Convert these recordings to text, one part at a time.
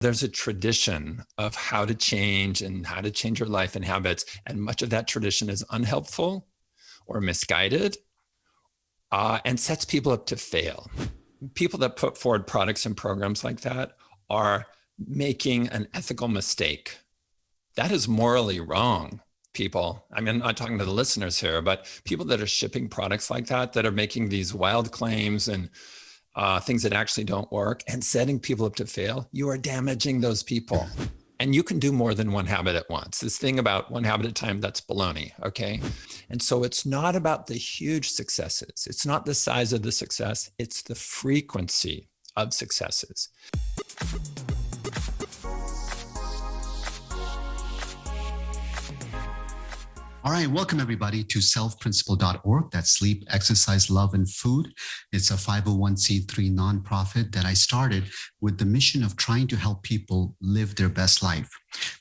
There's a tradition of how to change and how to change your life and habits. And much of that tradition is unhelpful or misguided and sets people up to fail. People that put forward products and programs like that are making an ethical mistake. That is morally wrong, people. I mean, I'm not talking to the listeners here, but people that are shipping products like that are making these wild claims and things that actually don't work and setting people up to fail, you are damaging those people. And you can do more than one habit at once. This thing about one habit at a time, that's baloney, okay? And so it's not about the huge successes. It's not the size of the success. It's the frequency of successes. All right, welcome everybody to selfprinciple.org. That's Sleep, Exercise, Love, and Food. It's a 501c3 nonprofit that I started with the mission of trying to help people live their best life.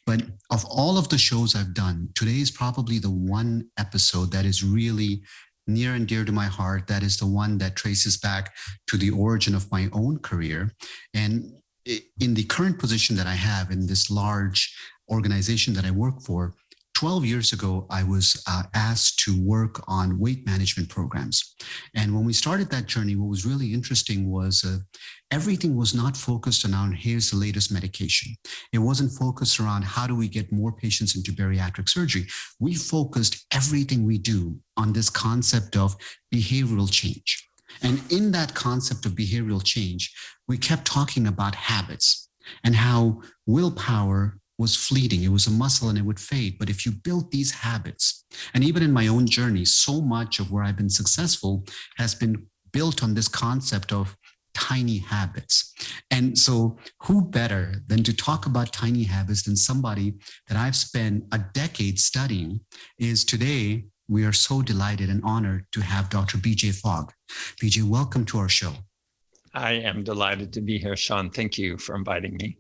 But of all of the shows I've done, today is probably the one episode that is really near and dear to my heart. That is the one that traces back to the origin of my own career. And in the current position that I have in this large organization that I work for, 12 years ago, I was asked to work on weight management programs. And when we started that journey, what was really interesting was everything was not focused around here's the latest medication. It wasn't focused around how do we get more patients into bariatric surgery. We focused everything we do on this concept of behavioral change. And in that concept of behavioral change, we kept talking about habits and how willpower was fleeting. It was a muscle and it would fade. But if you build these habits, and even in my own journey, so much of where I've been successful has been built on this concept of tiny habits. And so who better than to talk about tiny habits than somebody that I've spent a decade studying is today, we are so delighted and honored to have Dr. BJ Fogg. BJ, welcome to our show. I am delighted to be here, Sean. Thank you for inviting me.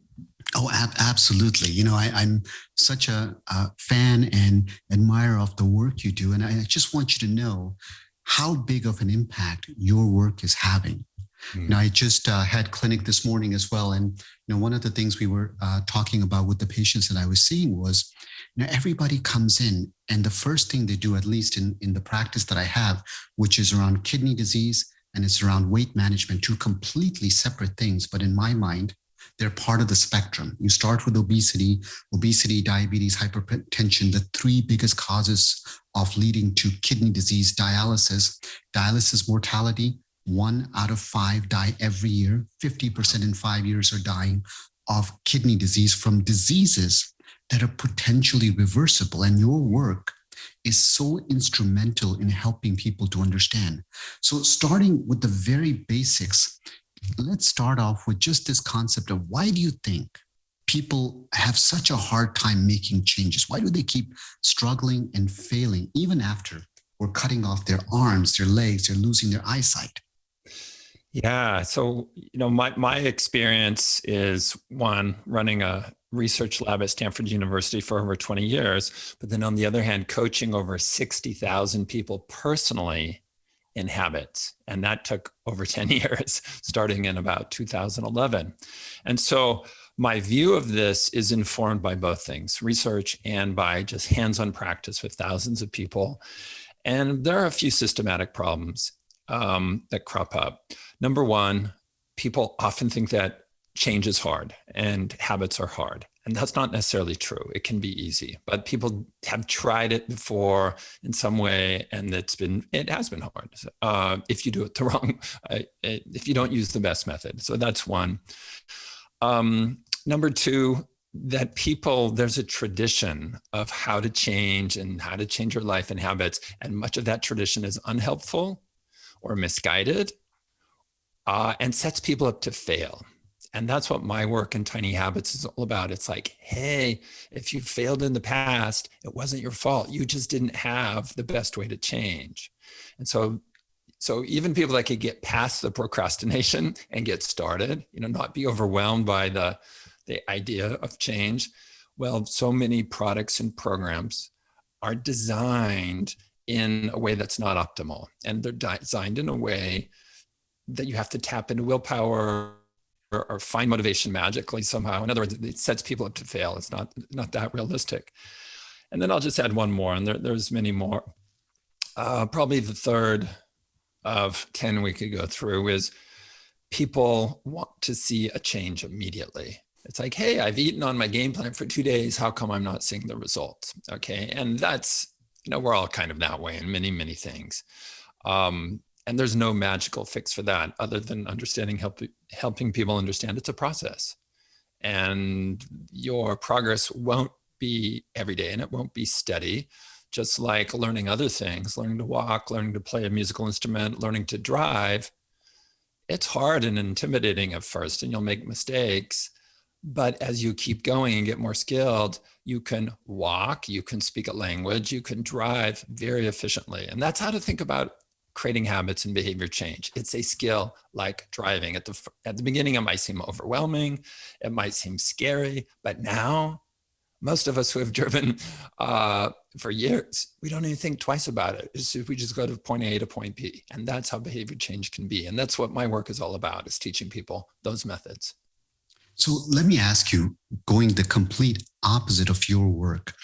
Oh, absolutely. You know, I'm such a fan and admirer of the work you do. And I just want you to know how big of an impact your work is having. Now, I just had clinic this morning as well. And, one of the things we were talking about with the patients that I was seeing was, everybody comes in and the first thing they do, at least in the practice that I have, which is around kidney disease and it's around weight management, two completely separate things. But in my mind, they're part of the spectrum. You start with obesity, diabetes, hypertension, the three biggest causes of leading to kidney disease, dialysis mortality. 1 out of 5 die every year. 50% in 5 years are dying of kidney disease from diseases that are potentially reversible. And your work is so instrumental in helping people to understand. So starting with the very basics, let's start off with just this concept of why do you think people have such a hard time making changes? Why do they keep struggling and failing even after we're cutting off their arms, their legs, they're losing their eyesight? Yeah. So, my experience is one, running a research lab at Stanford University for over 20 years, but then on the other hand, coaching over 60,000 people personally in habits. And that took over 10 years, starting in about 2011. And so my view of this is informed by both things, research and by just hands-on practice with thousands of people. And there are a few systematic problems that crop up. Number one, people often think that change is hard and habits are hard. And that's not necessarily true. It can be easy, but people have tried it before in some way, and it has been hard if you do it the wrong, if you don't use the best method. So that's one. Number two, that there's a tradition of how to change and how to change your life and habits, and much of that tradition is unhelpful or misguided and sets people up to fail. And that's what my work in Tiny Habits is all about. It's like, hey, if you failed in the past, it wasn't your fault. You just didn't have the best way to change. And so even people that could get past the procrastination and get started, not be overwhelmed by the idea of change. Well, so many products and programs are designed in a way that's not optimal. And they're designed in a way that you have to tap into willpower or find motivation magically somehow. In other words, it sets people up to fail. It's not that realistic. And then I'll just add one more, and there's many more. Probably the third of 10 we could go through is people want to see a change immediately. It's like, hey, I've eaten on my game plan for 2 days. How come I'm not seeing the results? Okay. And that's, we're all kind of that way in many, many things. And there's no magical fix for that other than helping people understand it's a process. And your progress won't be every day and it won't be steady, just like learning other things, learning to walk, learning to play a musical instrument, learning to drive. It's hard and intimidating at first, and you'll make mistakes. But as you keep going and get more skilled, you can walk, you can speak a language, you can drive very efficiently. And that's how to think about creating habits and behavior change. It's a skill like driving. At the beginning, it might seem overwhelming, it might seem scary, but now, most of us who have driven for years, we don't even think twice about it. We just go to point A to point B. And that's how behavior change can be. And that's what my work is all about, is teaching people those methods. So let me ask you, going the complete opposite of your work,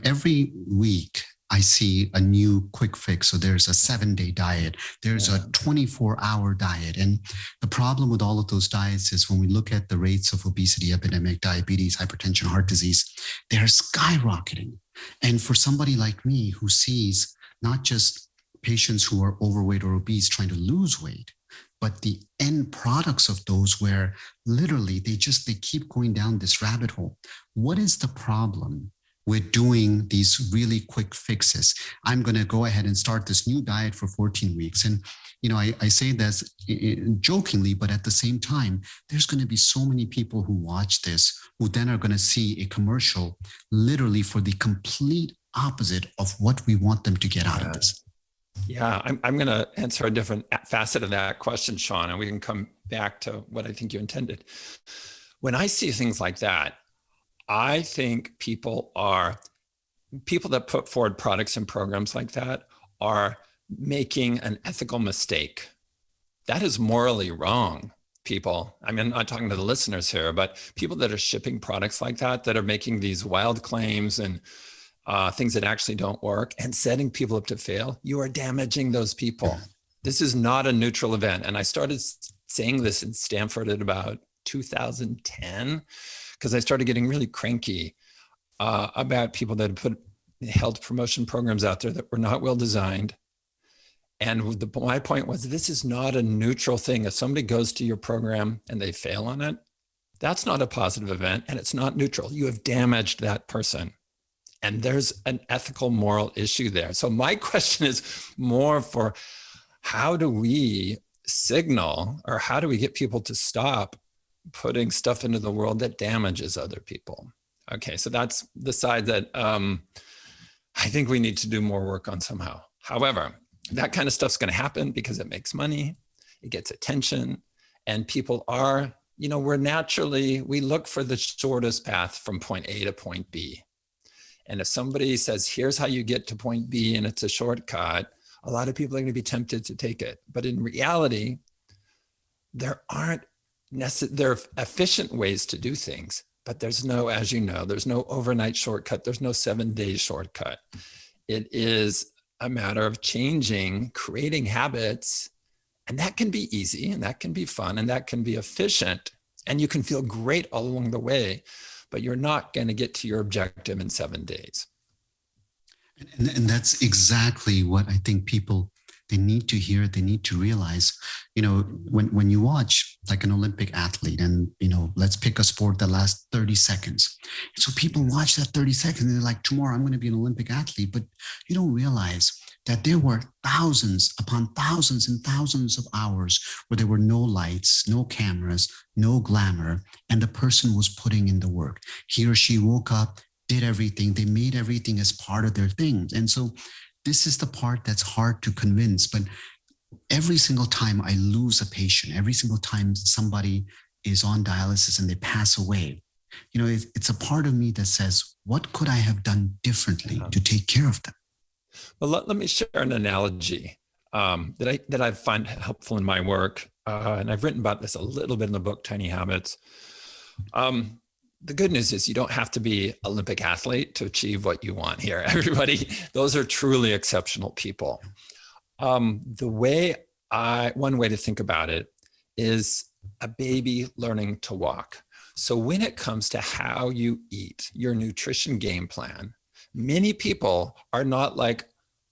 every week I see a new quick fix. So there's a 7-day diet, there's a 24-hour diet. And the problem with all of those diets is when we look at the rates of obesity epidemic, diabetes, hypertension, heart disease, they're skyrocketing. And for somebody like me who sees not just patients who are overweight or obese trying to lose weight, but the end products of those where literally they keep going down this rabbit hole. What is the problem with doing these really quick fixes? I'm going to go ahead and start this new diet for 14 weeks. And, I say this jokingly, but at the same time, there's going to be so many people who watch this who then are going to see a commercial literally for the complete opposite of what we want them to get out of this. Yeah, I'm going to answer a different facet of that question, Sean, and we can come back to what I think you intended. When I see things like that, I think people that put forward products and programs like that are making an ethical mistake. That is morally wrong, people. I mean, I'm not talking to the listeners here, but people that are shipping products like that are making these wild claims and things that actually don't work and setting people up to fail, you are damaging those people. This is not a neutral event. And I started saying this in Stanford at about 2010, because I started getting really cranky about people that had held promotion programs out there that were not well designed. And my point was, this is not a neutral thing. If somebody goes to your program and they fail on it, that's not a positive event and it's not neutral. You have damaged that person. And there's an ethical, moral issue there. So my question is more for how do we signal, or how do we get people to stop putting stuff into the world that damages other people? Okay, so that's the side that I think we need to do more work on somehow. However, that kind of stuff's going to happen because it makes money, it gets attention, and people are, we look for the shortest path from point A to point B. And if somebody says, here's how you get to point B and it's a shortcut, a lot of people are going to be tempted to take it. But in reality, there are efficient ways to do things, but there's no, as you know, there's no overnight shortcut. There's no 7-day shortcut. It is a matter of creating habits, and that can be easy and that can be fun and that can be efficient. And you can feel great all along the way, but you're not going to get to your objective in 7 days. And that's exactly what I think people, they need to hear, they need to realize. When you watch like an Olympic athlete and, let's pick a sport that lasts 30 seconds. So people watch that 30 seconds and they're like, tomorrow I'm going to be an Olympic athlete. But you don't realize that there were thousands upon thousands and thousands of hours where there were no lights, no cameras, no glamour, and the person was putting in the work. He or she woke up, did everything. They made everything as part of their thing. And so this is the part that's hard to convince. But every single time I lose a patient, every single time somebody is on dialysis and they pass away, it's a part of me that says, what could I have done differently to take care of them? Well, let me share an analogy. that I find helpful in my work, and I've written about this a little bit in the book Tiny Habits. The good news is you don't have to be Olympic athlete to achieve what you want here. Everybody, those are truly exceptional people. One way to think about it is a baby learning to walk. So when it comes to how you eat, your nutrition game plan, many people are not like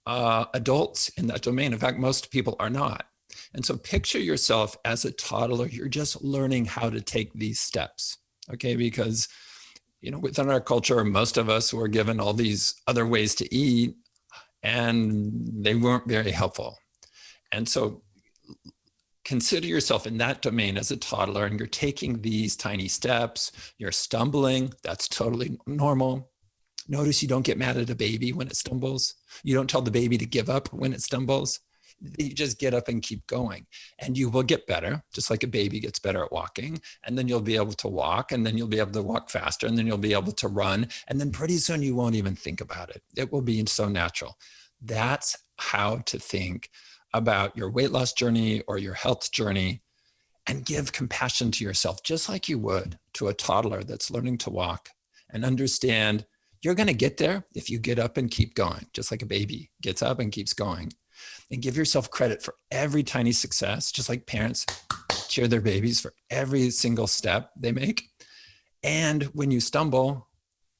adults in that domain. In fact, most people are not. And so picture yourself as a toddler. You're just learning how to take these steps, okay? Because, within our culture, most of us were given all these other ways to eat, and they weren't very helpful. And so consider yourself in that domain as a toddler, and you're taking these tiny steps. You're stumbling. That's totally normal. Notice you don't get mad at a baby when it stumbles. You don't tell the baby to give up when it stumbles. You just get up and keep going, and you will get better, just like a baby gets better at walking. And then you'll be able to walk, and then you'll be able to walk faster, and then you'll be able to run. And then pretty soon you won't even think about it. It will be so natural. That's how to think about your weight loss journey or your health journey, and give compassion to yourself, just like you would to a toddler that's learning to walk, and understand you're going to get there if you get up and keep going, just like a baby gets up and keeps going. And give yourself credit for every tiny success, just like parents cheer their babies for every single step they make. And when you stumble,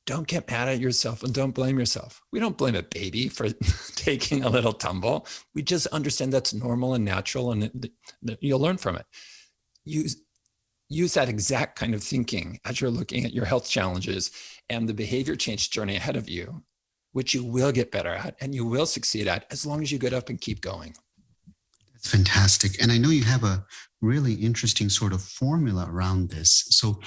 don't get mad at yourself and don't blame yourself. We don't blame a baby for taking a little tumble. We just understand that's normal and natural, and you'll learn from it. Use that exact kind of thinking as you're looking at your health challenges and the behavior change journey ahead of you, which you will get better at and you will succeed at as long as you get up and keep going. That's fantastic. And I know you have a really interesting sort of formula around this. So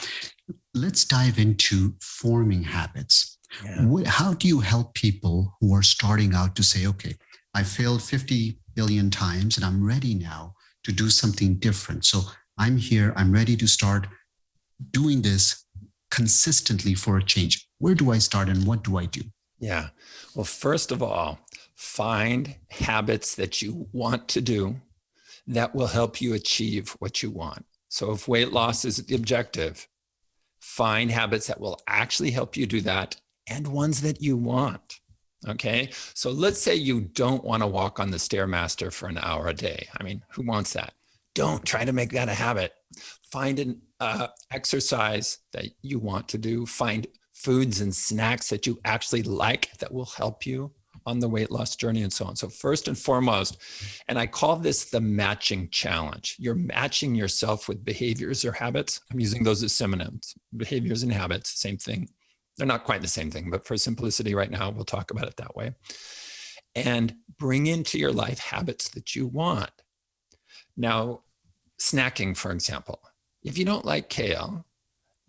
let's dive into forming habits. Yeah. How do you help people who are starting out to say, okay, I failed 50 billion times and I'm ready now to do something different. So I'm here, I'm ready to start doing this consistently for a change. Where do I start and what do I do? Yeah. Well, first of all, find habits that you want to do that will help you achieve what you want. So if weight loss is the objective, find habits that will actually help you do that and ones that you want. Okay. So let's say you don't want to walk on the Stairmaster for an hour a day. I mean, who wants that? Don't try to make that a habit. Find an exercise that you want to do. Find foods and snacks that you actually like that will help you on the weight loss journey and so on. So first and foremost, and I call this the matching challenge. You're matching yourself with behaviors or habits. I'm using those as synonyms. Behaviors and habits, same thing. They're not quite the same thing, but for simplicity right now, we'll talk about it that way. And bring into your life habits that you want. Now, snacking, for example. If you don't like kale,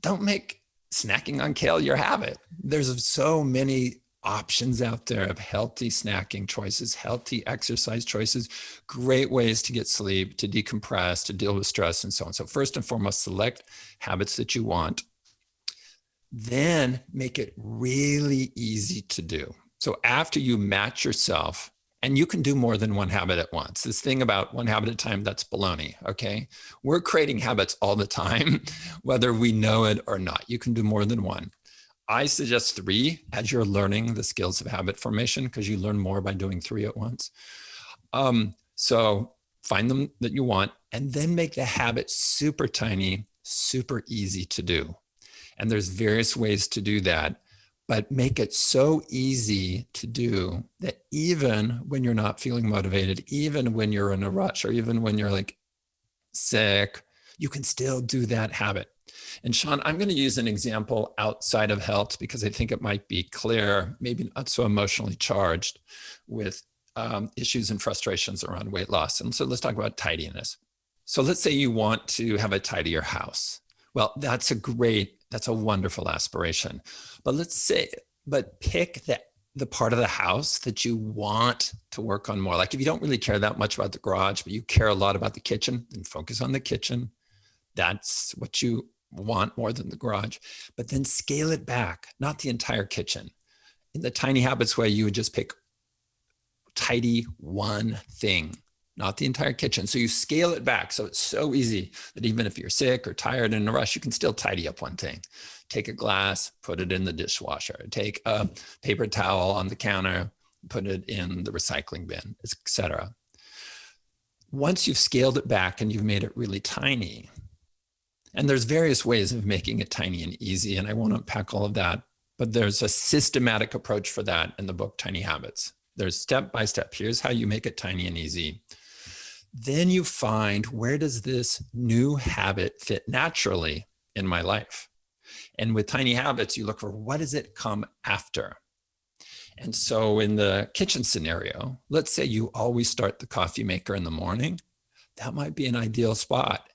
don't make snacking on kale your habit. There's so many options out there of healthy snacking choices, healthy exercise choices, great ways to get sleep, to decompress, to deal with stress, and so on. So first and foremost, select habits that you want. Then make it really easy to do. So after you match yourself, and you can do more than one habit at once. This thing about one habit at a time, that's baloney, okay? We're creating habits all the time, whether we know it or not. You can do more than one. I suggest 3 as you're learning the skills of habit formation, because you learn more by doing 3 at once. So find them that you want, and then make the habit super tiny, super easy to do. And there's various ways to do that, but make it so easy to do that even when you're not feeling motivated, even when you're in a rush, or even when you're like sick, you can still do that habit. And Sean, I'm going to use an example outside of health because I think it might be clear, maybe not so emotionally charged with issues and frustrations around weight loss. And so let's talk about tidiness. So let's say you want to have a tidier house. Well, that's a wonderful aspiration. But pick the part of the house that you want to work on more. Like if you don't really care that much about the garage, but you care a lot about the kitchen, then focus on the kitchen. That's what you want more than the garage. But then scale it back, not the entire kitchen. In the Tiny Habits way, you would just pick tidy one thing not the entire kitchen. So you scale it back. So it's so easy that even if you're sick or tired and in a rush, you can still tidy up one thing. Take a glass, put it in the dishwasher. Take a paper towel on the counter, put it in the recycling bin, etc. Once you've scaled it back and you've made it really tiny, and there's various ways of making it tiny and easy, and I won't unpack all of that, but there's a systematic approach for that in the book, Tiny Habits. There's step by step. Here's how you make it tiny and easy. Then you find, where does this new habit fit naturally in my life? And with Tiny Habits, you look for, what does it come after? And so in the kitchen scenario, let's say you always start the coffee maker in the morning. That might be an ideal spot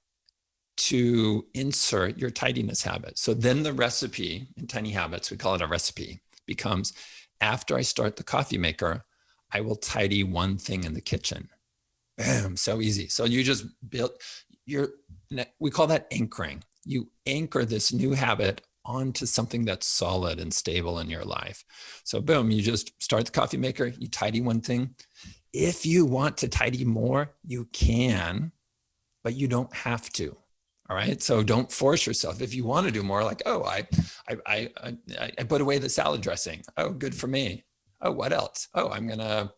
to insert your tidiness habit. So then the recipe in Tiny Habits, we call it a recipe, becomes, after I start the coffee maker, I will tidy one thing in the kitchen. Bam, so easy. So you just build we call that anchoring. You anchor this new habit onto something that's solid and stable in your life. So boom, you just start the coffee maker, you tidy one thing. If you want to tidy more, you can, but you don't have to. All right. So don't force yourself. If you want to do more, like, oh, I put away the salad dressing. Oh, good for me. Oh, what else? Oh, I'm going to,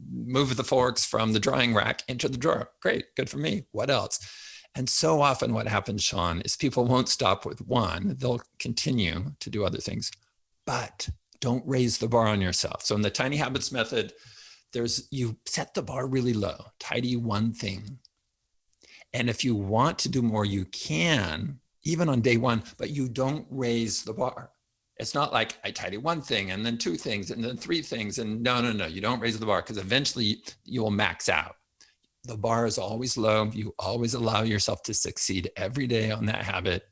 move the forks from the drying rack into the drawer. Great. Good for me. What else? And so often what happens, Sean, is people won't stop with one. They'll continue to do other things, but don't raise the bar on yourself. So in the Tiny Habits method, you set the bar really low, tidy one thing. And if you want to do more, you can, even on day one, but you don't raise the bar. It's not like I tidy one thing and then two things and then three things. And no, you don't raise the bar, because eventually you will max out. The bar is always low. You always allow yourself to succeed every day on that habit.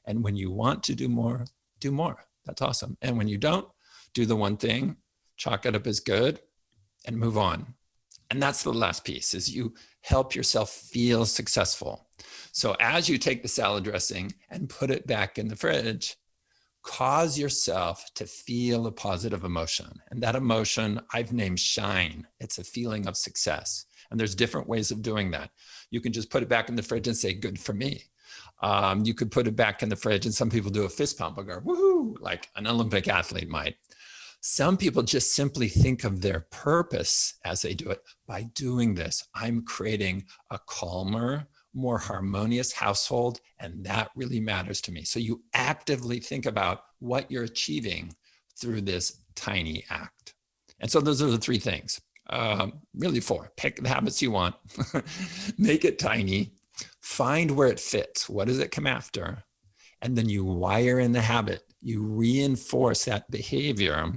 And when you want to do more, do more. That's awesome. And when you don't, do the one thing, chalk it up as good and move on. And that's the last piece, is you help yourself feel successful. So as you take the salad dressing and put it back in the fridge, cause yourself to feel a positive emotion. And that emotion I've named shine. It's a feeling of success. And there's different ways of doing that. You can just put it back in the fridge and say, good for me. You could put it back in the fridge, and some people do a fist pump and go, woohoo, like an Olympic athlete might. Some people just simply think of their purpose as they do it. By doing this, I'm creating a calmer, more harmonious household, and that really matters to me. So you actively think about what you're achieving through this tiny act. And so those are the three things. Really four. Pick the habits you want, make it tiny, find where it fits. What does it come after? And then you wire in the habit. You reinforce that behavior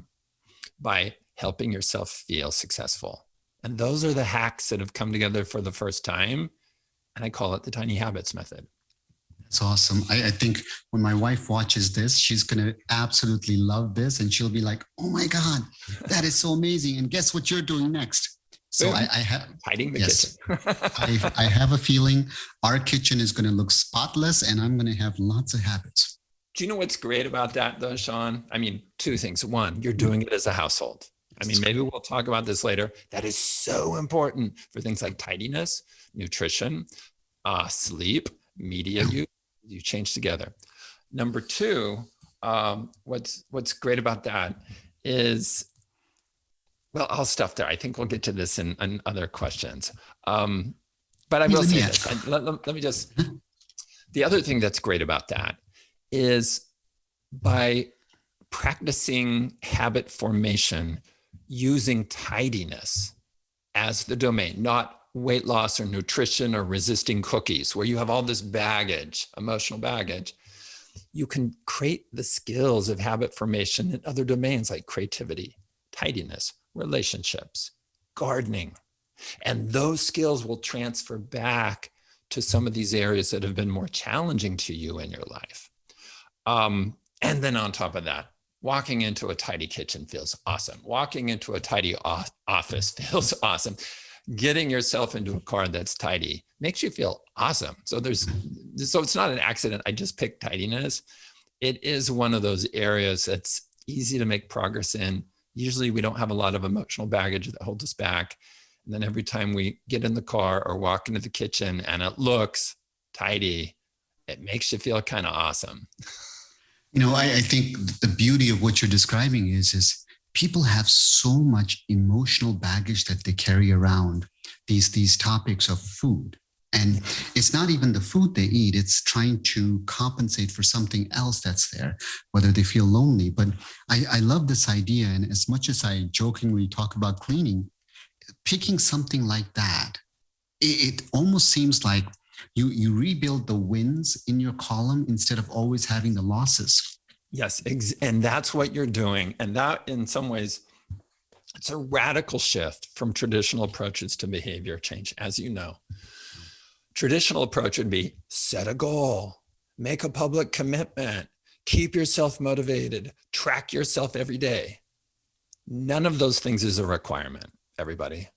by helping yourself feel successful. And those are the hacks that have come together for the first time. And I call it the Tiny Habits method. That's awesome. I think when my wife watches this, she's going to absolutely love this. And she'll be like, oh my God, that is so amazing. And guess what you're doing next? So I have hiding the kitchen. I have a feeling our kitchen is going to look spotless, and I'm going to have lots of habits. Do you know what's great about that though, Sean? I mean, two things. One, you're doing it as a household. I mean, maybe we'll talk about this later. That is so important for things like tidiness, nutrition, sleep, media use. You change together. Number two, what's great about that is, well, I'll stop there. I think we'll get to this in other questions. But I will say this. Let me just, the other thing that's great about that is, by practicing habit formation using tidiness as the domain, not weight loss or nutrition or resisting cookies, where you have all this baggage, emotional baggage, you can create the skills of habit formation in other domains like creativity, tidiness, relationships, gardening. And those skills will transfer back to some of these areas that have been more challenging to you in your life. And then on top of that, walking into a tidy kitchen feels awesome. Walking into a tidy office feels awesome. Getting yourself into a car that's tidy makes you feel awesome. So it's not an accident. I just picked tidiness. It is one of those areas that's easy to make progress in. Usually we don't have a lot of emotional baggage that holds us back. And then every time we get in the car or walk into the kitchen and it looks tidy, it makes you feel kind of awesome. I think the beauty of what you're describing is people have so much emotional baggage that they carry around these topics of food. And it's not even the food they eat, it's trying to compensate for something else that's there, whether they feel lonely. But I love this idea. And as much as I jokingly talk about cleaning, picking something like that, it almost seems like you rebuild the wins in your column instead of always having the losses. Yes, and that's what you're doing. And that, in some ways, it's a radical shift from traditional approaches to behavior change, as you know. Traditional approach would be set a goal, make a public commitment, keep yourself motivated, track yourself every day. None of those things is a requirement, everybody.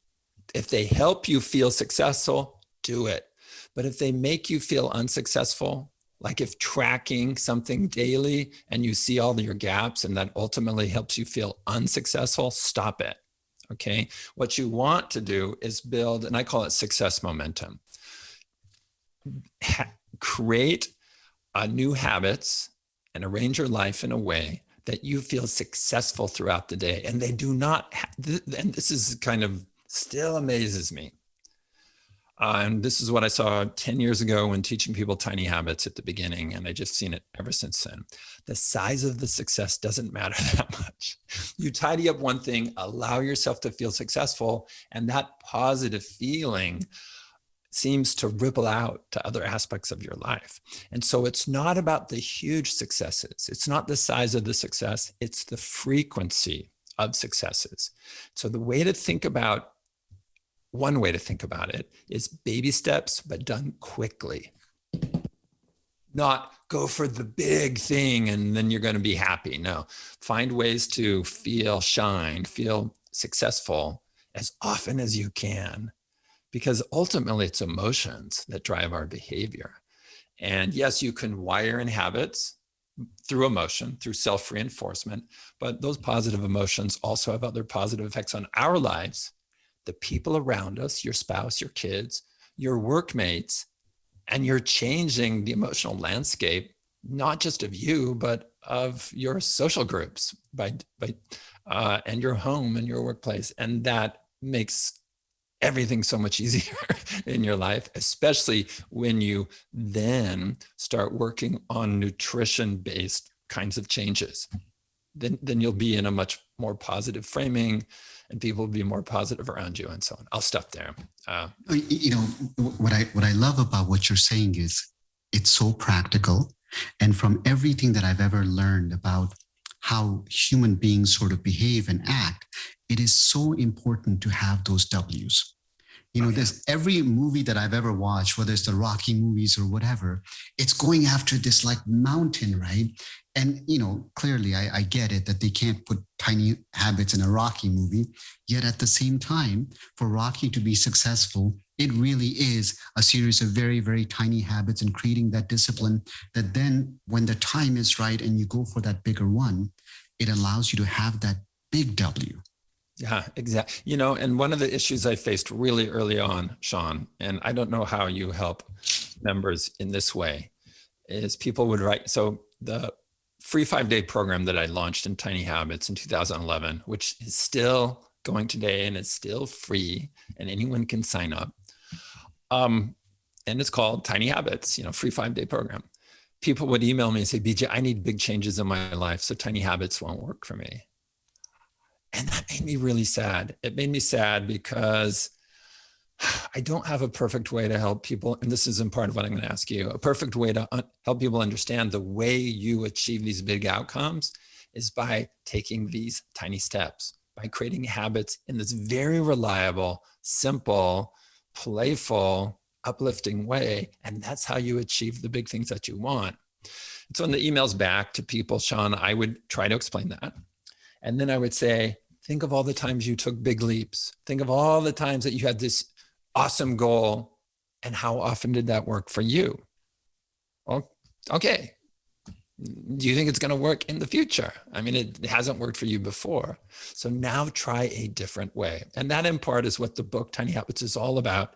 If they help you feel successful, do it. But if they make you feel unsuccessful, like if tracking something daily and you see all your gaps and that ultimately helps you feel unsuccessful, stop it. Okay. What you want to do is build, and I call it success momentum. Create new habits and arrange your life in a way that you feel successful throughout the day. And they do not, and this is kind of still amazes me. And this is what I saw 10 years ago when teaching people tiny habits at the beginning. And I just seen it ever since then. The size of the success doesn't matter that much. You tidy up one thing, allow yourself to feel successful, and that positive feeling seems to ripple out to other aspects of your life. And so it's not about the huge successes. It's not the size of the success. It's the frequency of successes. So the way to think about one way to think about it is baby steps, but done quickly. Not go for the big thing and then you're going to be happy. No, find ways to feel shine, feel successful as often as you can, because ultimately it's emotions that drive our behavior. And yes, you can wire in habits through emotion, through self-reinforcement, but those positive emotions also have other positive effects on our lives, the people around us, your spouse, your kids, your workmates, and you're changing the emotional landscape, not just of you, but of your social groups and your home and your workplace. And that makes everything so much easier in your life, especially when you then start working on nutrition-based kinds of changes. Then you'll be in a much more positive framing and people will be more positive around you and so on. I'll stop there. What I love about what you're saying is it's so practical. And from everything that I've ever learned about how human beings sort of behave and act, it is so important to have those W's. There's every movie that I've ever watched, whether it's the Rocky movies or whatever, it's going after this like mountain, right? And, clearly I get it that they can't put tiny habits in a Rocky movie. Yet at the same time, for Rocky to be successful, it really is a series of very, very tiny habits and creating that discipline that then when the time is right and you go for that bigger one, it allows you to have that big W. Yeah, exactly. And one of the issues I faced really early on, Sean, and I don't know how you help members in this way, is people would write. So the free 5-day program that I launched in Tiny Habits in 2011, which is still going today and it's still free and anyone can sign up. And it's called Tiny Habits, free 5-day program. People would email me and say, BJ, I need big changes in my life, so Tiny Habits won't work for me. And that made me really sad. It made me sad because I don't have a perfect way to help people. And this is in part of what I'm going to ask you. A perfect way to help people understand the way you achieve these big outcomes is by taking these tiny steps, by creating habits in this very reliable, simple, playful, uplifting way. And that's how you achieve the big things that you want. And so in the emails back to people, Sean, I would try to explain that. And then I would say, think of all the times you took big leaps. Think of all the times that you had this awesome goal and how often did that work for you? Well, okay, Do you think it's going to work in the future? I mean, it hasn't worked for you before. So now try a different way. And that in part is what the book Tiny Habits is all about.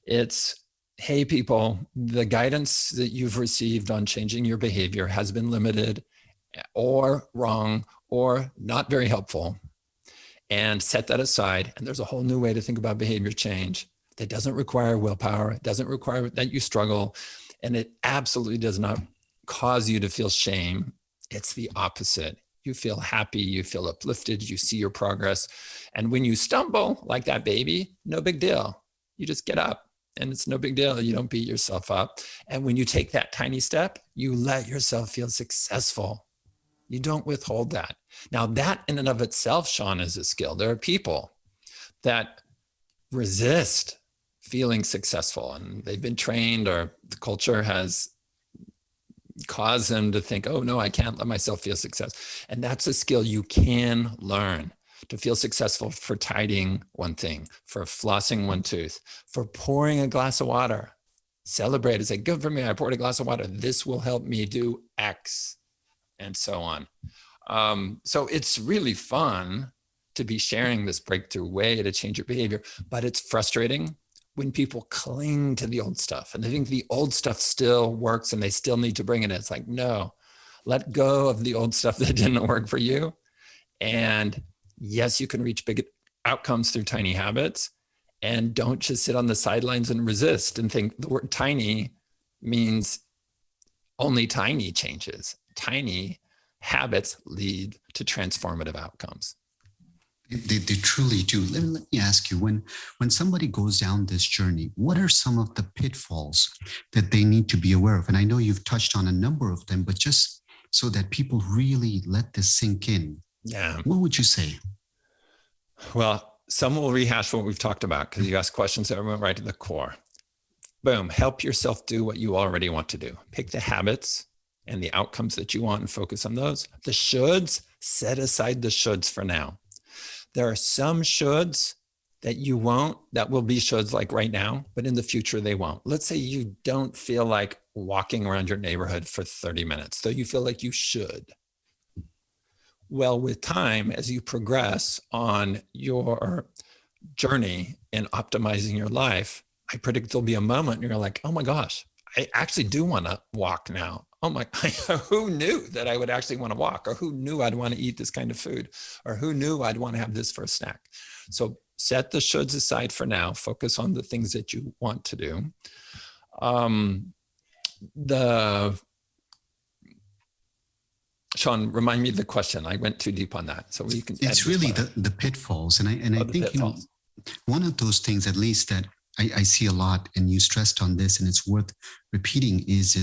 It's, hey, people, the guidance that you've received on changing your behavior has been limited or wrong or not very helpful. And set that aside. And there's a whole new way to think about behavior change that doesn't require willpower. It doesn't require that you struggle. And it absolutely does not cause you to feel shame. It's the opposite. You feel happy, you feel uplifted, you see your progress. And when you stumble like that baby, no big deal. You just get up and it's no big deal. You don't beat yourself up. And when you take that tiny step, you let yourself feel successful. You don't withhold that. Now that in and of itself, Sean, is a skill. There are people that resist feeling successful and they've been trained or the culture has cause them to think, oh no, I can't let myself feel success. And that's a skill you can learn to feel successful for tidying one thing, for flossing one tooth, for pouring a glass of water. Celebrate and say, good for me, I poured a glass of water. This will help me do X, and so on. So it's really fun to be sharing this breakthrough way to change your behavior, but it's frustrating when people cling to the old stuff and they think the old stuff still works and they still need to bring it in. It's like, no, let go of the old stuff that didn't work for you. And yes, you can reach big outcomes through tiny habits, and don't just sit on the sidelines and resist and think the word tiny means only tiny changes. Tiny habits lead to transformative outcomes. They truly do. Let me ask you, when somebody goes down this journey, what are some of the pitfalls that they need to be aware of? And I know you've touched on a number of them, but just so that people really let this sink in, what would you say? Well, some will rehash what we've talked about because you asked questions that went right to the core. Boom, help yourself do what you already want to do. Pick the habits and the outcomes that you want and focus on those. The shoulds, set aside the shoulds for now. There are some shoulds that you won't, that will be shoulds like right now, but in the future they won't. Let's say you don't feel like walking around your neighborhood for 30 minutes, though you feel like you should. Well, with time, as you progress on your journey in optimizing your life, I predict there'll be a moment and you're like, oh my gosh, I actually do want to walk now. Oh my, who knew that I would actually want to walk, or who knew I'd want to eat this kind of food, or who knew I'd want to have this for a snack? So set the shoulds aside for now, focus on the things that you want to do. Sean, remind me of the question. I went too deep on that. So you can. It's really the pitfalls. And I think, one of those things, at least that I see a lot, and you stressed on this, and it's worth repeating, is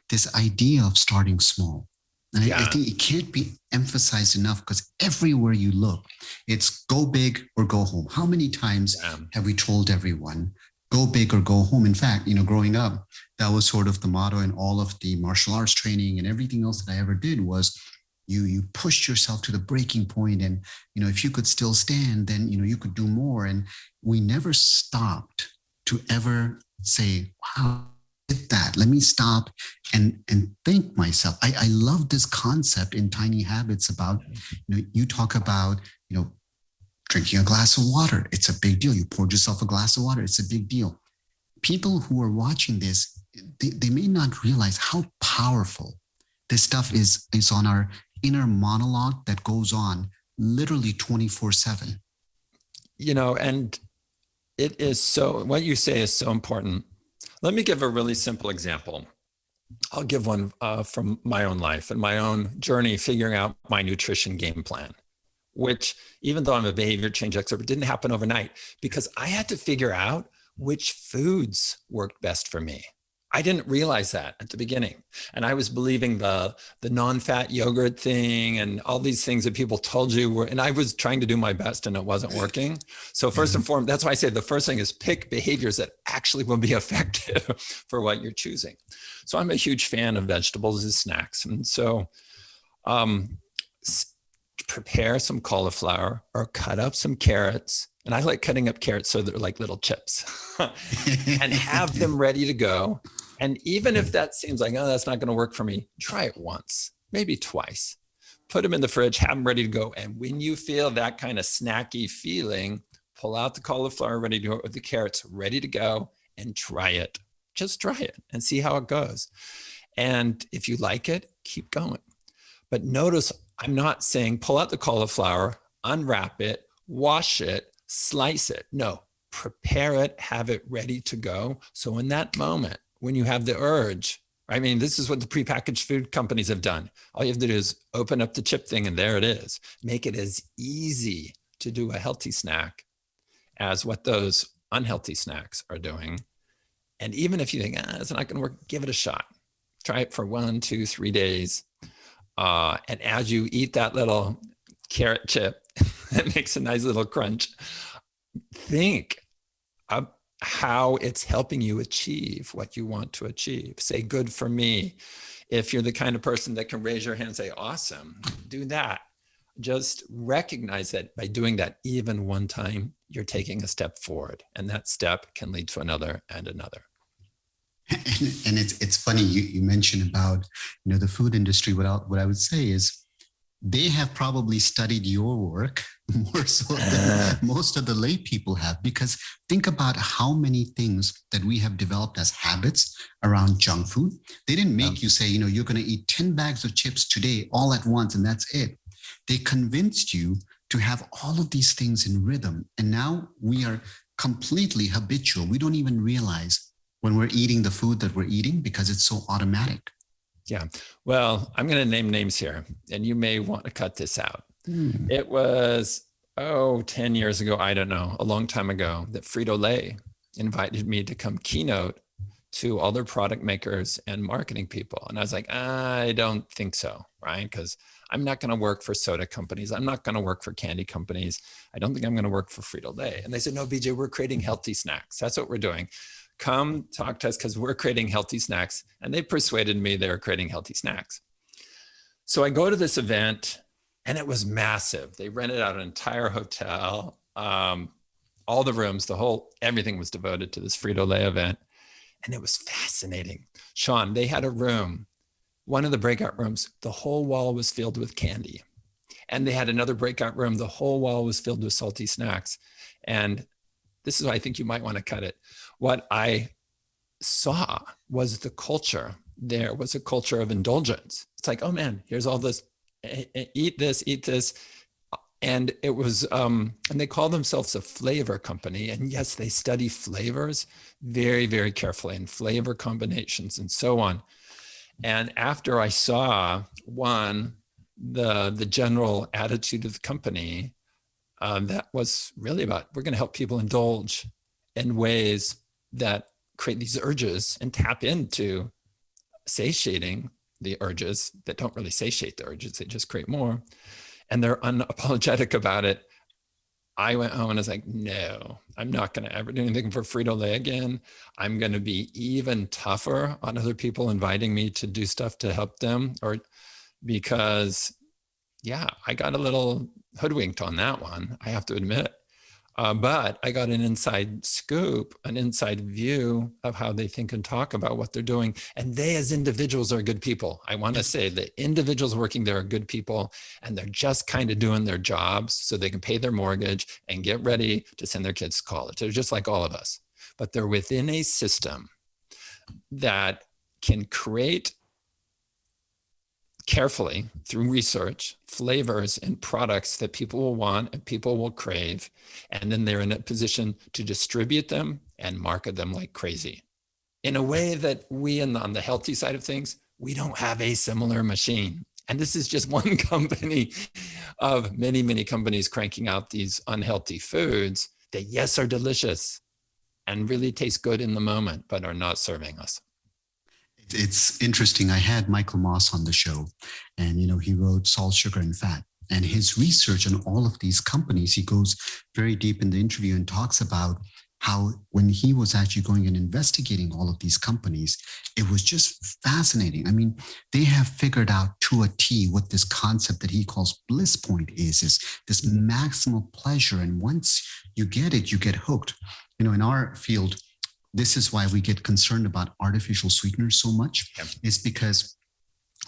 this idea of starting small. And I think it can't be emphasized enough, because everywhere you look, it's go big or go home. How many times have we told everyone, go big or go home? In fact, growing up, that was sort of the motto in all of the martial arts training and everything else that I ever did was, you pushed yourself to the breaking point, and if you could still stand, then you could do more. And we never stopped to ever say, wow, I did that. Let me stop and thank myself. I love this concept in Tiny Habits about, you talk about, drinking a glass of water. It's a big deal. You poured yourself a glass of water. It's a big deal. People who are watching this, they may not realize how powerful this stuff is on our inner monologue that goes on literally 24/7. And it is so, what you say is so important. Let me give a really simple example. I'll give one from my own life and my own journey figuring out my nutrition game plan, which, even though I'm a behavior change expert, didn't happen overnight, because I had to figure out which foods worked best for me. I didn't realize that at the beginning. And I was believing the non-fat yogurt thing and all these things that people told you were, and I was trying to do my best and it wasn't working. So first and foremost, that's why I say the first thing is pick behaviors that actually will be effective for what you're choosing. So I'm a huge fan of vegetables as snacks. And so prepare some cauliflower or cut up some carrots. And I like cutting up carrots so they're like little chips and have them ready to go. And even if that seems like, oh, that's not going to work for me, try it once, maybe twice. Put them in the fridge, have them ready to go. And when you feel that kind of snacky feeling, pull out the cauliflower ready to go with the carrots ready to go and try it. Just try it and see how it goes. And if you like it, keep going. But notice I'm not saying pull out the cauliflower, unwrap it, wash it, slice it. No, prepare it, have it ready to go. So in that moment, when you have the urge, I mean, this is what the prepackaged food companies have done. All you have to do is open up the chip thing and there it is. Make it as easy to do a healthy snack as what those unhealthy snacks are doing. And even if you think, it's not going to work, give it a shot. Try it for 1, 2, 3 days. And as you eat that little carrot chip, it makes a nice little crunch. Think of how it's helping you achieve what you want to achieve. Say, good for me. If you're the kind of person that can raise your hand and say, awesome, do that. Just recognize that by doing that even one time, you're taking a step forward. And that step can lead to another and another. And it's funny you mentioned about the food industry. What I would say is they have probably studied your work more so than most of the lay people have, because think about how many things that we have developed as habits around junk food. They didn't make you say, you're going to eat 10 bags of chips today all at once and that's it. They convinced you to have all of these things in rhythm. And now we are completely habitual. We don't even realize when we're eating the food that we're eating because it's so automatic. Yeah. Well, I'm going to name names here, and you may want to cut this out. It was, 10 years ago, I don't know, a long time ago, that Frito-Lay invited me to come keynote to all their product makers and marketing people. And I was like, I don't think so, right? Because I'm not going to work for soda companies. I'm not going to work for candy companies. I don't think I'm going to work for Frito-Lay. And they said, no, BJ, we're creating healthy snacks. That's what we're doing. Come talk to us because we're creating healthy snacks. And they persuaded me they were creating healthy snacks. So I go to this event and it was massive. They rented out an entire hotel, all the rooms, everything was devoted to this Frito-Lay event. And it was fascinating. Sean, they had a room, one of the breakout rooms, the whole wall was filled with candy. And they had another breakout room, the whole wall was filled with salty snacks. And this is why I think you might want to cut it. What I saw was the culture. There was a culture of indulgence. It's like, oh man, here's all this, eat this. And it was, and they call themselves a flavor company. And yes, they study flavors very, very carefully and flavor combinations and so on. And after I saw the general attitude of the company, that was really about, we're going to help people indulge in ways that create these urges and tap into satiating the urges that don't really satiate the urges, they just create more. And they're unapologetic about it. I went home and I was like, no, I'm not going to ever do anything for Frito-Lay again. I'm going to be even tougher on other people inviting me to do stuff to help them, or because, yeah, I got a little hoodwinked on that one, I have to admit it. But I got an inside scoop, an inside view of how they think and talk about what they're doing. And they as individuals are good people. I want to say the individuals working there are good people, and they're just kind of doing their jobs so they can pay their mortgage and get ready to send their kids to college. They're just like all of us, but they're within a system that can create carefully through research, flavors and products that people will want and people will crave. And then they're in a position to distribute them and market them like crazy in a way that we, on the healthy side of things, we don't have a similar machine. And this is just one company of many, many companies cranking out these unhealthy foods that, yes, are delicious and really taste good in the moment, but are not serving us. It's interesting. I had Michael Moss on the show, and he wrote Salt, Sugar, and Fat. And his research on all of these companies, he goes very deep in the interview and talks about how when he was actually going and investigating all of these companies, it was just fascinating. I mean, they have figured out to a T what this concept that he calls bliss point is this maximal pleasure. And once you get it, you get hooked. In our field, this is why we get concerned about artificial sweeteners so much. Yeah. It's because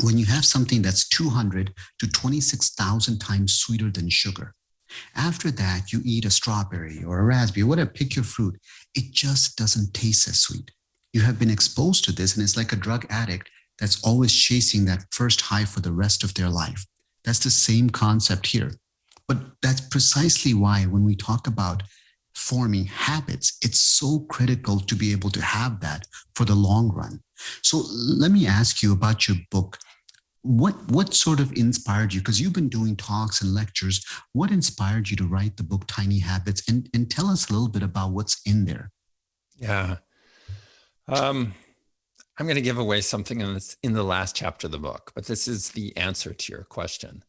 when you have something that's 200 to 26,000 times sweeter than sugar, after that, you eat a strawberry or a raspberry, whatever, pick your fruit, it just doesn't taste as sweet. You have been exposed to this, and it's like a drug addict that's always chasing that first high for the rest of their life. That's the same concept here. But that's precisely why when we talk about forming habits, it's so critical to be able to have that for the long run. So let me ask you about your book. What sort of inspired you? Because you've been doing talks and lectures. What inspired you to write the book Tiny Habits? And tell us a little bit about what's in there. Yeah. I'm going to give away something in the last chapter of the book, but this is the answer to your question.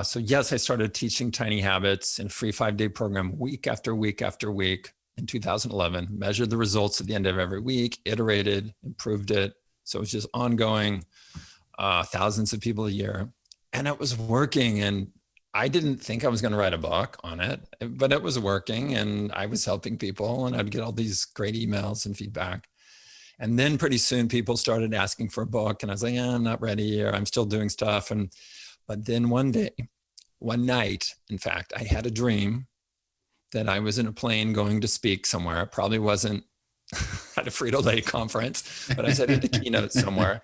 So yes, I started teaching Tiny Habits in a free 5-day program week after week after week in 2011, measured the results at the end of every week, iterated, improved it. So it was just ongoing, thousands of people a year, and it was working. And I didn't think I was going to write a book on it, but it was working, and I was helping people, and I'd get all these great emails and feedback. And then pretty soon people started asking for a book, and I was like, I'm not ready, or I'm still doing stuff. But then one night, in fact, I had a dream that I was in a plane going to speak somewhere. It probably wasn't at a Frito-Lay conference, but I was at a keynote somewhere.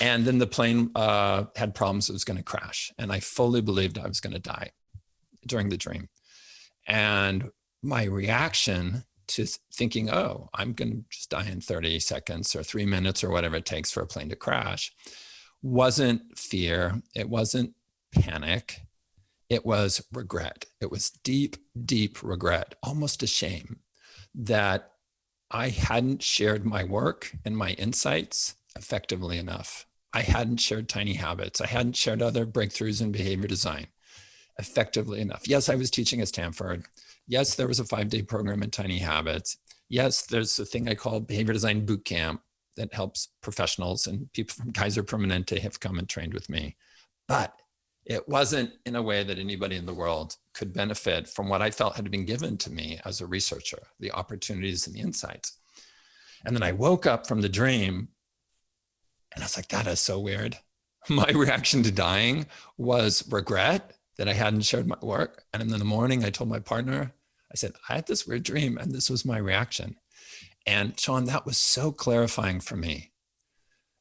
And then the plane had problems. It was going to crash. And I fully believed I was going to die during the dream. And my reaction to thinking, oh, I'm going to just die in 30 seconds or 3 minutes or whatever it takes for a plane to crash, wasn't fear. It wasn't panic. It was regret. It was deep, deep regret, almost a shame that I hadn't shared my work and my insights effectively enough. I hadn't shared Tiny Habits. I hadn't shared other breakthroughs in behavior design effectively enough. Yes, I was teaching at Stanford. Yes, there was a 5-day program in Tiny Habits. Yes, there's a thing I call Behavior Design Boot Camp that helps professionals, and people from Kaiser Permanente have come and trained with me. But it wasn't in a way that anybody in the world could benefit from what I felt had been given to me as a researcher, the opportunities and the insights. And then I woke up from the dream, and I was like, that is so weird. My reaction to dying was regret that I hadn't shared my work. And then in the morning, I told my partner, I said, I had this weird dream, and this was my reaction. And Sean, that was so clarifying for me.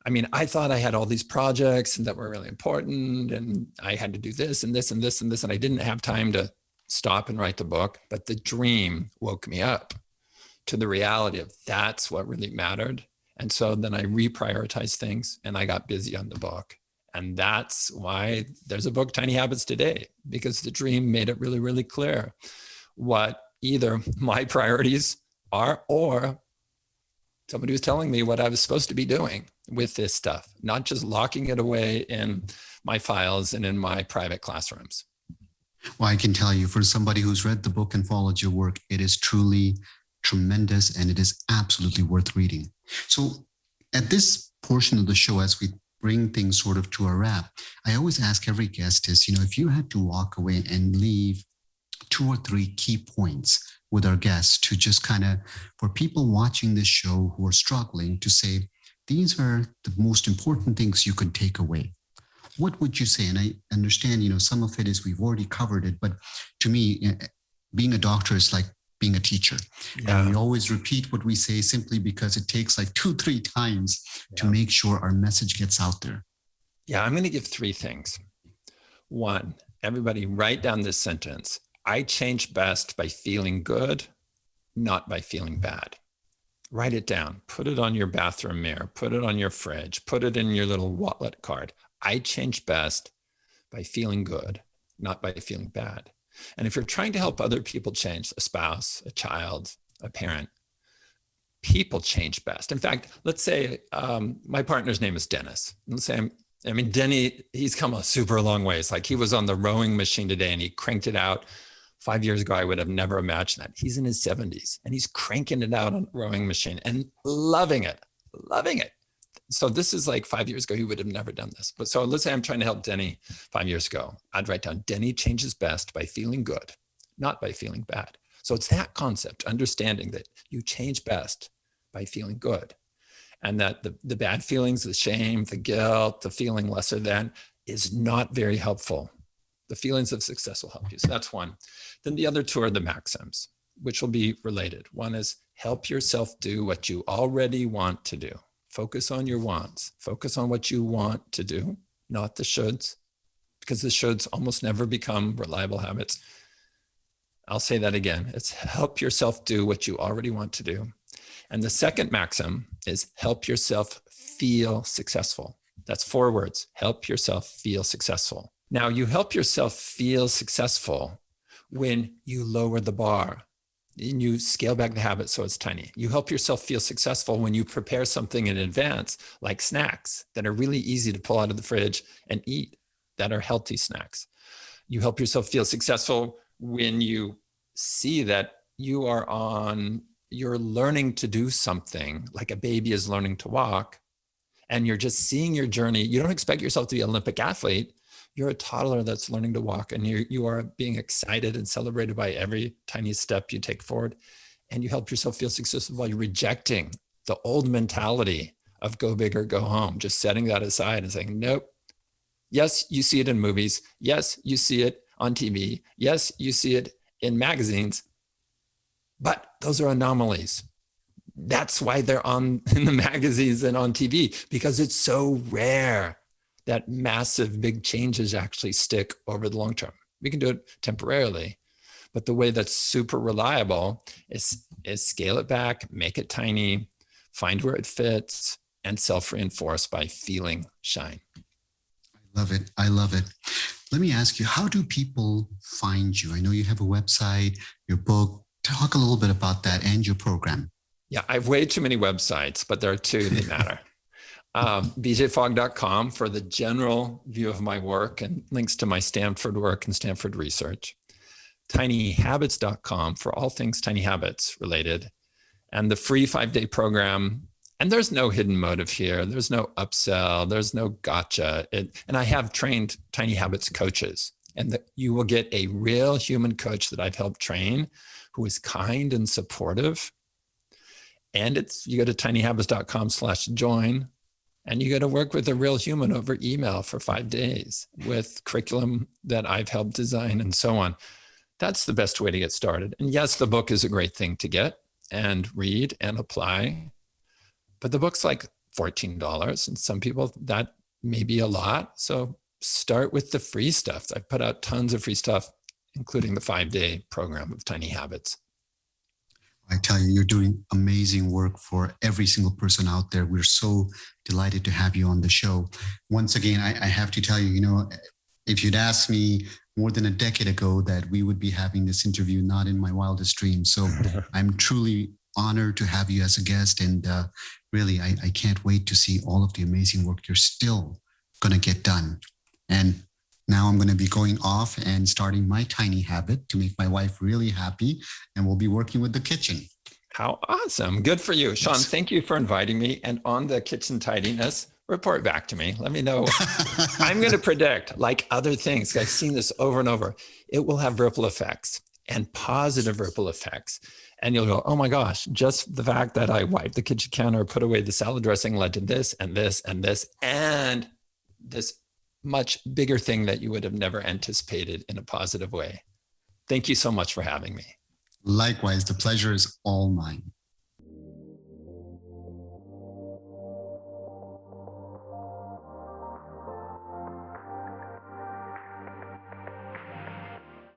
I mean, I thought I had all these projects and that were really important, and I had to do this and this and this and this, and I didn't have time to stop and write the book. But the dream woke me up to the reality of that's what really mattered. And so then I reprioritized things, and I got busy on the book. And that's why there's a book, Tiny Habits, today, because the dream made it really, really clear what either my priorities are, or somebody was telling me what I was supposed to be doing with this stuff, not just locking it away in my files and in my private classrooms. Well, I can tell you, for somebody who's read the book and followed your work, it is truly tremendous, and it is absolutely worth reading. So at this portion of the show, as we bring things sort of to a wrap, I always ask every guest is, if you had to walk away and leave 2 or 3 key points with our guests to just kind of, for people watching this show who are struggling, to say, these are the most important things you can take away, what would you say? And I understand, some of it is we've already covered it, but to me, being a doctor is like being a teacher. Yeah. And we always repeat what we say simply because it takes like 2-3 times to make sure our message gets out there. Yeah, I'm going to give 3 things. 1, everybody write down this sentence. I change best by feeling good, not by feeling bad. Write it down. Put it on your bathroom mirror. Put it on your fridge. Put it in your little wallet card. I change best by feeling good, not by feeling bad. And if you're trying to help other people change, a spouse, a child, a parent, people change best. In fact, let's say my partner's name is Dennis. Let's say Denny, he's come a super long ways. Like, he was on the rowing machine today and he cranked it out. 5 years ago, I would have never imagined that. He's in his 70s and he's cranking it out on the rowing machine and loving it. So this is like 5 years ago, he would have never done this. But so let's say I'm trying to help Denny 5 years ago. I'd write down, Denny changes best by feeling good, not by feeling bad. So it's that concept, understanding that you change best by feeling good. And that the bad feelings, the shame, the guilt, the feeling lesser than is not very helpful. The feelings of success will help you. So that's one. Then the other two are the maxims, which will be related. One is help yourself do what you already want to do. Focus on your wants. Focus on what you want to do, not the shoulds, because the shoulds almost never become reliable habits. I'll say that again. It's help yourself do what you already want to do. And the second maxim is help yourself feel successful. That's 4 words. Help yourself feel successful. Now, you help yourself feel successful when you lower the bar and you scale back the habit so it's tiny. You help yourself feel successful when you prepare something in advance, like snacks that are really easy to pull out of the fridge and eat, that are healthy snacks. You help yourself feel successful when you see that you're learning to do something, like a baby is learning to walk, and you're just seeing your journey. You don't expect yourself to be an Olympic athlete. You're a toddler that's learning to walk, and you are being excited and celebrated by every tiny step you take forward. And you help yourself feel successful while you're rejecting the old mentality of go big or go home, just setting that aside and saying, nope. Yes, you see it in movies. Yes, you see it on TV. Yes, you see it in magazines, but those are anomalies. That's why they're in the magazines and on TV, because it's so rare that massive big changes actually stick over the long term. We can do it temporarily, but the way that's super reliable is scale it back, make it tiny, find where it fits, and self-reinforce by feeling shine. I love it. I love it. Let me ask you, how do people find you? I know you have a website, your book. Talk a little bit about that and your program. Yeah, I have way too many websites, but there are two that matter. bjfogg.com for the general view of my work and links to my Stanford work and Stanford research. tinyhabits.com for all things tiny habits related. And the free 5-day program. And there's no hidden motive here. There's no upsell. There's no gotcha. And I have trained Tiny Habits coaches, and you will get a real human coach that I've helped train who is kind and supportive. And you go to tinyhabits.com/join, and you get to work with a real human over email for 5 days with curriculum that I've helped design and so on. That's the best way to get started. And yes, the book is a great thing to get and read and apply. But the book's like $14, and some people that may be a lot. So start with the free stuff. I put out tons of free stuff, including the 5-day program of Tiny Habits. I tell you, you're doing amazing work for every single person out there. We're so delighted to have you on the show. Once again, I have to tell you, if you'd asked me more than a decade ago that we would be having this interview, not in my wildest dreams. So I'm truly honored to have you as a guest. And really, I can't wait to see all of the amazing work you're still going to get done. And now I'm going to be going off and starting my tiny habit to make my wife really happy. And we'll be working with the kitchen. How awesome. Good for you. Sean, thank you for inviting me. And on the kitchen tidiness, report back to me. Let me know. I'm going to predict, like other things, I've seen this over and over, it will have ripple effects and positive ripple effects. And you'll go, oh my gosh, just the fact that I wiped the kitchen counter, put away the salad dressing led to this and this and this, and this much bigger thing that you would have never anticipated in a positive way. Thank you so much for having me. Likewise, the pleasure is all mine.